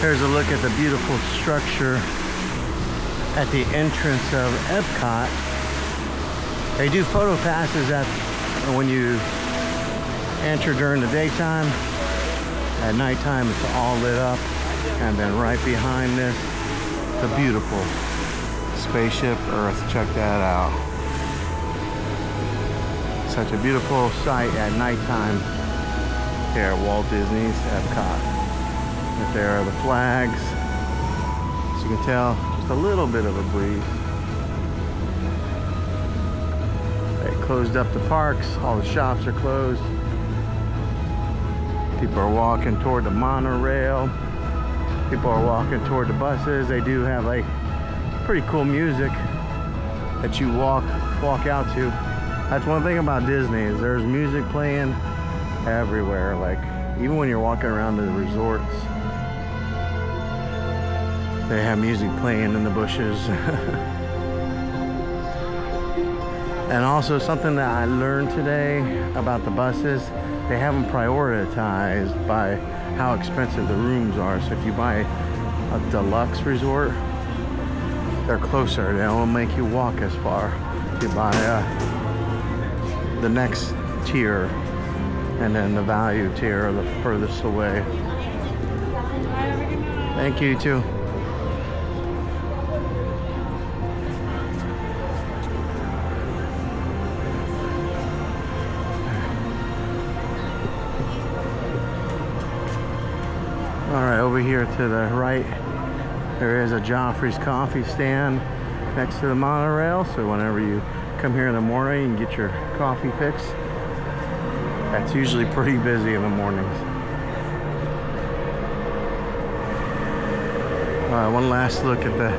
Here's a look at the beautiful structure at the entrance of EPCOT. They do photo passes when you enter during the daytime. At nighttime, it's all lit up. And then right behind this, the beautiful spaceship Earth. Check that out. Such a beautiful sight at nighttime here at Walt Disney's Epcot. But there are the flags. As you can tell, just a little bit of a breeze. They closed up the parks. All the shops are closed. People are walking toward the monorail. People are walking toward the buses. They do have like pretty cool music that you walk out to. That's one thing about Disney, is there's music playing everywhere. Like even when you're walking around the resorts, they have music playing in the bushes. And also something that I learned today about the buses, they have them prioritized by how expensive the rooms are. So if you buy a deluxe resort, they're closer. They won't make you walk as far. If you buy the next tier, and then the value tier are the furthest away. Thank you too. All right, over here to the right, there is a Joffrey's coffee stand next to the monorail. So whenever you come here in the morning and get your coffee fix, that's usually pretty busy in the mornings. One last look at the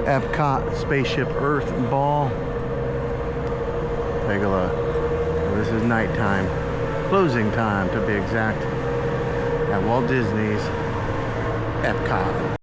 EPCOT Spaceship Earth ball. Take a look. This is nighttime, closing time to be exact, at Walt Disney's Epcot.